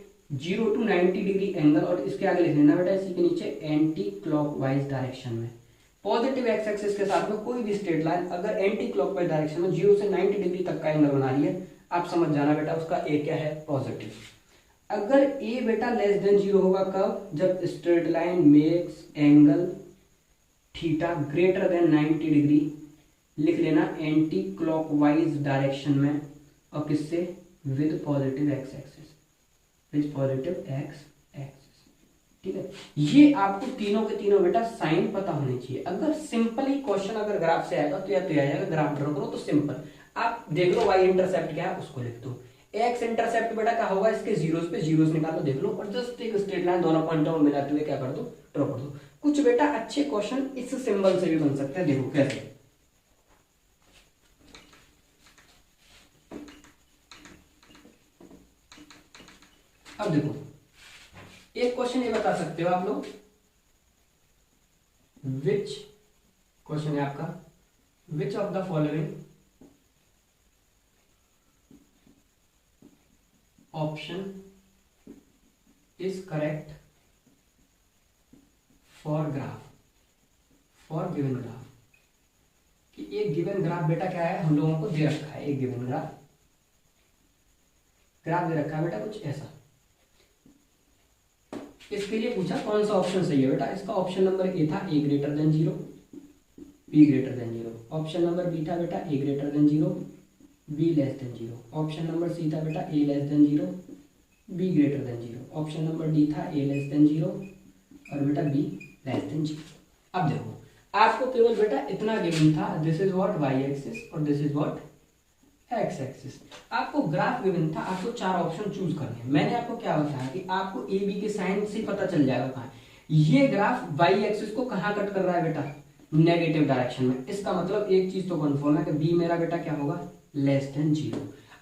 Speaker 1: 0 to 90 degree angle, और इसके आगे लिख लेना बेटा इसी के नीचे एंटी क्लॉकवाइज डायरेक्शन में। पॉजिटिव एक्स एक्सिस के साथ में कोई भी स्ट्रेट लाइन अगर एंटी क्लॉकवाइज डायरेक्शन में 0 से 90 डिग्री तक का एंगल बना रही है, आप समझ जाना बेटा उसका ए क्या है, पॉजिटिव। अगर ए बेटा लेस देन 0 होगा कब, जब straight line makes angle theta greater than 90 degree, लिख लेना एंटी क्लॉकवाइज डायरेक्शन में, और किससे, with positive x axis, with positive x axis. ठीक है, ये आपको तीनों के तीनों बेटा साइन पता होने चाहिए। अगर सिंपली क्वेश्चन अगर ग्राफ से आएगा तो या तो आएगा ग्राफ ड्रॉ करो तो सिंपल, आप देख लो वाई इंटरसेप्ट क्या है उसको लिख दो, एक्स इंटरसेप्ट बेटा क्या होगा, इसके जीरोस पे जीरोस निकालो देख लो, और जस्ट एक स्ट्रेट लाइन दोनों पॉइंटों में मिलाते हुए क्या कर दो, ड्रॉ कर दो। कुछ बेटा अच्छे क्वेश्चन इस सिंबल से भी बन सकते हैं, देखो कैसे। अब देखो एक क्वेश्चन ये बता सकते हो आप लोग, विच क्वेश्चन है आपका, विच of the following option is correct for graph, for given graph. कि एक गिवन ग्राफ बेटा क्या है, हम लोगों को दे रखा है, एक गिवन ग्राफ दे रखा है बेटा कुछ ऐसा। इसके लिए पूछा कौन सा ऑप्शन सही है बेटा, इसका ऑप्शन नंबर ए था A greater than 0, B greater than 0। Option number B था बेटा A greater than 0, B less than 0। Option number C था बेटा A less than 0, B greater than 0। Option number D था ए लेस देन 0 और बेटा B less than 0। अब देखो आपको केवल बेटा इतना गिवन था, this is what Y axis और this is what X axis. आपको ग्राफ गिवन था, आपको 4 ऑप्शन चूज करने हैं। मैंने आपको क्या बताया कि आपको ए बी के साइन से पता चल जाएगा कहाँ ये ग्राफ वाई एक्सिस को कहाँ कट कर रहा है बेटा, नेगेटिव डायरेक्शन में। इसका मतलब एक चीज तो कन्फर्म है कि बी मेरा बेटा क्या होगा, लेस देन 0।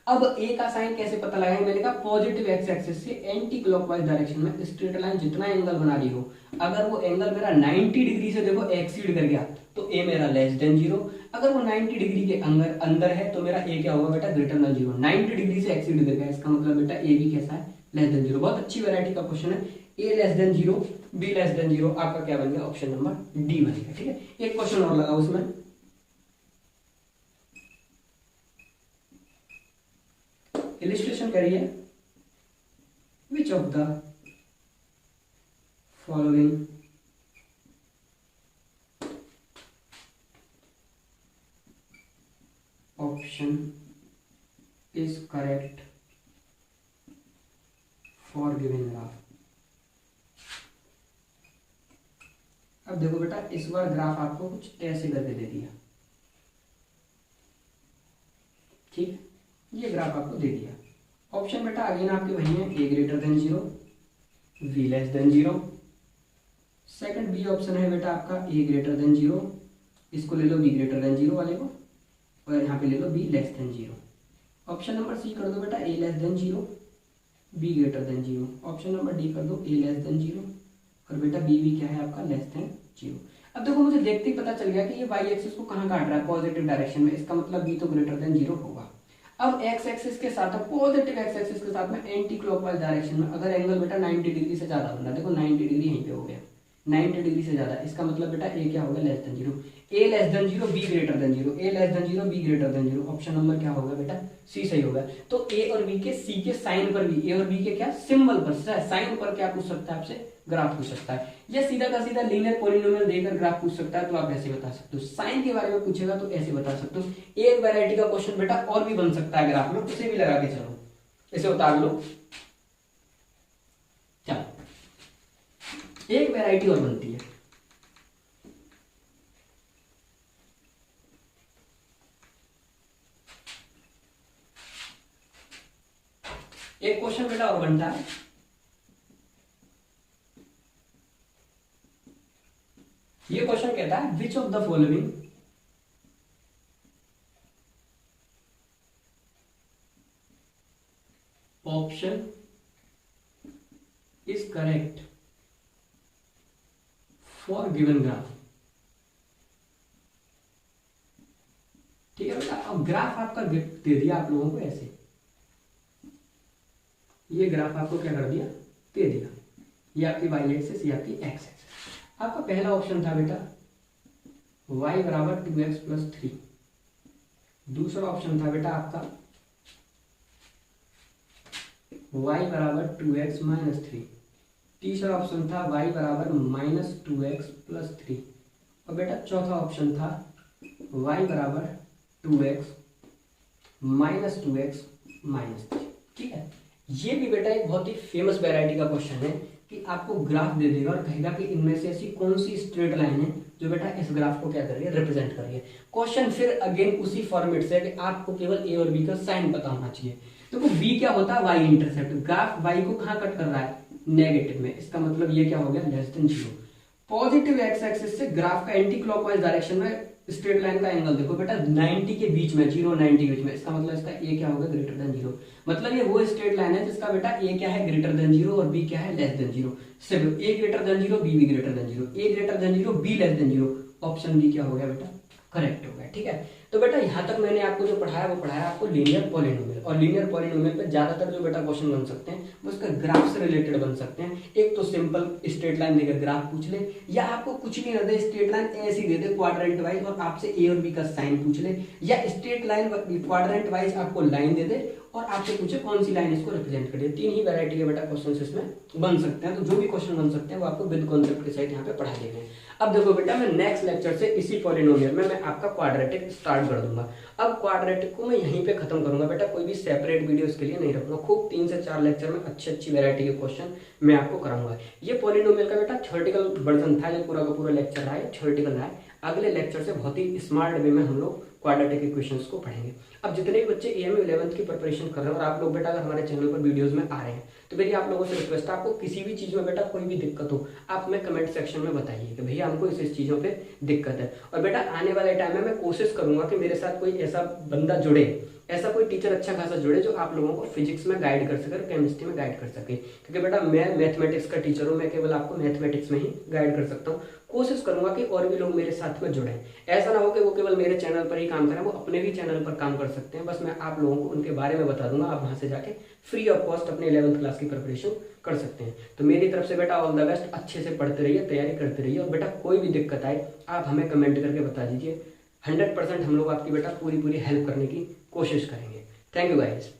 Speaker 1: अब ए का साइन कैसे पता लगाएंगे, मैंने कहा पॉजिटिव एक्स एक्सिस से एंटी क्लॉकवाइज डायरेक्शन में स्ट्रेट लाइन जितना एंगल बना रही हो, अगर वो एंगल मेरा 90 डिग्री से देखो एक्सीड कर गया तो ए मेरा लेस देन 0। अगर वो 90 डिग्री के अंदर है तो मेरा ए क्या होगा बेटा, ग्रेटर देन 0। 90 डिग्री से एक्सीड कर गया, इसका मतलब बेटा ए भी कैसा है, लेस देन 0। बहुत अच्छी वैरायटी का क्वेश्चन है। A less than 0, B less than 0, आपका क्या बन गया, ऑप्शन नंबर डी बनेगा। ठीक है, एक क्वेश्चन और लगा उसमें, इलिस्ट्रेशन करिए, विच of the following option is correct for given graph. अब देखो बेटा इस बार ग्राफ आपको कुछ ऐसे करके दे दिया, ठीक, ये ग्राफ आपको दे दिया। ऑप्शन बेटा अगेन आपके वही है, A greater than 0, V less than 0। Second B option है बेटा आपका ए ग्रेटर देन 0, इसको ले लो बी ग्रेटर देन 0 वाले को, और यहाँ पे ले लो B less than 0। Option number C कर दो बेटा A less than 0, B greater than 0। Option number D कर दो ए लेस देन 0 और बेटा बी भी क्या है आपका, लेस देन 0। अब देखो मुझे देखते ही पता चल गया कि ये वाई एक्सिस को कहाँ काट रहा है, पॉजिटिव डायरेक्शन में, इसका मतलब बी तो ग्रेटर देन 0 होगा। अब एक्स एक्सिस के साथ, पॉजिटिव एक्स एक्सिस के साथ में एंटी क्लॉकवाइज डायरेक्शन में अगर एंगल बेटा 90 डिग्री से ज्यादा बन रहा है, देखो 90 डिग्री यहीं पे हो गया, 90 डिग्री से ज्यादा, इसका मतलब बेटा ए क्या होगा, लेस देन 0। ए less than 0, B greater than 0, ए less than 0, B greater than 0। Option number क्या होगा बेटा, सी सही होगा। तो ए और बी के, सी के साइन पर भी, ए और बी के क्या सिंबल पर, साइन पर क्या पूछ सकता है आपसे, ग्राफ पूछ सकता है, या सीधा का सीधा लीनियर पॉलिनोमियल देकर ग्राफ पूछ सकता है, तो आप ऐसे बता सकते हो। साइन के बारे में पूछेगा तो ऐसे बता सकते हो। एक वैरायटी का क्वेश्चन बेटा और भी बन सकता है ग्राफ में, उसे भी लगा के चलो, इसे उतार लो। चलो एक वैरायटी और बनती है, एक क्वेश्चन बेटा और बनता है, ये क्वेश्चन कहता है विच of the following option is correct for given graph. ठीक है बेटा, अब ग्राफ आपका दे दिया आप लोगों को ऐसे, ये ग्राफ आपको क्या कर दिया, दे दिया, ये आपकी वाई एक्सिस, ये आपकी एक्स एक्सिस। आपका पहला ऑप्शन था बेटा y बराबर 2x प्लस 3, दूसरा ऑप्शन था बेटा आपका y बराबर 2x माइनस 3, तीसरा ऑप्शन था y बराबर माइनस 2x प्लस 3, और बेटा चौथा ऑप्शन था y बराबर 2x माइनस 2x माइनस 3। ठीक है, ये भी बेटा एक बहुत ही फेमस वैरायटी का क्वेश्चन है कि आपको ग्राफ दे देगा और कहेगा कि इनमें से ऐसी कौन सी स्ट्रेट लाइन है जो बेटा इस ग्राफ को क्या कर रही है, रिप्रेजेंट कर रही है। क्वेश्चन फिर अगेन उसी फॉर्मेट से है कि आपको केवल ए और बी का साइन पता होना चाहिए। तो बी क्या होता है, वाई इंटरसेप्ट, ग्राफ वाई को कहाँ कट कर रहा है, नेगेटिव में, इसका मतलब ये क्या हो गया, less than 0। Positive x axis से ग्राफ का एंटी क्लॉकवाइज डायरेक्शन में स्ट्रेट लाइन का एंगल देखो बेटा 90 के बीच में, 0 90 के बीच में, इसका मतलब इसका ए क्या होगा, ग्रेटर देन 0। मतलब ये वो स्ट्रेट लाइन है जिसका बेटा ए क्या है, ग्रेटर देन 0 और बी क्या है, लेस देन 0। सिर्फ ए ग्रेटर देन 0, बी भी greater than 0, a greater than 0, B less than 0। Option B क्या हो गया बेटा, करेक्ट हो गया। ठीक है, तो बेटा यहाँ तक मैंने आपको जो पढ़ाया वो पढ़ाया आपको लीनियर पॉलिनोमियल, और लीनियर पॉलिनोमियल पे ज्यादातर जो बेटा क्वेश्चन बन सकते हैं वो उसका ग्राफ से रिलेटेड बन सकते हैं। एक तो सिंपल स्ट्रेट लाइन देकर ग्राफ पूछ ले, या आपको कुछ भी ना दे, स्ट्रेट लाइन ऐसी दे दे क्वाड्रेंट वाइज और आपसे ए और बी का साइन पूछ ले, या स्ट्रेट लाइन क्वाड्रेंट वाइज आपको लाइन दे दे और आपसे पूछे कौन सी लाइन इसको रिप्रेजेंट करिए। तीन ही वैरायटी के बेटा क्वेश्चन इसमें बन सकते हैं। तो जो भी क्वेश्चन बन सकते हैं वो आपको विद कॉन्सेप्ट के साथ यहाँ पे पढ़ा देंगे। अब देखो बेटा, मैं नेक्स्ट लेक्चर से इसी पॉलिनोमियल में मैं आपका क्वाड्रेटिक स्टार्ट कर दूंगा। अब क्वाड्रेटिक को मैं यहीं पे खत्म करूंगा बेटा, कोई भी सेपरेट वीडियो इसके लिए नहीं रखूंगा। खूब 3 से 4 लेक्चर में अच्छी वैरायटी के क्वेश्चन मैं आपको कराऊंगा। ये पॉलिनोमियल का बेटा थ्योरेटिकल वर्जन था, जो पूरा का पूरा लेक्चर रहा है थ्योरेटिकल रहा है। अगले लेक्चर से बहुत ही स्मार्ट वे में हम लोग क्वाड्रेटिक इक्वेशंस को पढ़ेंगे। अब जितने भी बच्चे एएमयू 11th की प्रिपरेशन कर रहे हैं और आप लोग बेटा अगर हमारे चैनल पर वीडियोस में आ रहे हैं तो मेरी आप लोगों से रिक्वेस्ट है, आपको किसी भी चीज में बेटा कोई भी दिक्कत हो आप हमें कमेंट सेक्शन में बताइए कि भैया हमको इस चीजों पे दिक्कत है। और बेटा आने वाले टाइम में मैं कोशिश करूंगा कि मेरे साथ कोई ऐसा बंदा जुड़े, ऐसा कोई टीचर अच्छा खासा जुड़े जो आप लोगों को फिजिक्स में गाइड कर सके और केमिस्ट्री में गाइड कर सके। क्योंकि बेटा मैं मैथमेटिक्स का टीचर हूँ, मैं केवल आपको मैथमेटिक्स में ही गाइड कर सकता हूँ। कोशिश करूंगा कि और भी लोग मेरे साथ में जुड़ें। ऐसा ना हो कि वो केवल मेरे चैनल पर ही काम करें, वो अपने भी चैनल पर काम कर सकते हैं। बस मैं आप लोगों को उनके बारे में बता दूंगा, आप वहां से जाके फ्री ऑफ कॉस्ट अपने 11th क्लास की प्रिपरेशन कर सकते हैं। तो मेरी तरफ से बेटा ऑल द बेस्ट, अच्छे से पढ़ते रहिए, तैयारी करते रहिए। और बेटा कोई भी दिक्कत आए आप हमें कमेंट करके बता दीजिए। 100% हम लोग आपकी बेटा पूरी हेल्प करने की कोशिश करेंगे। Thank you guys.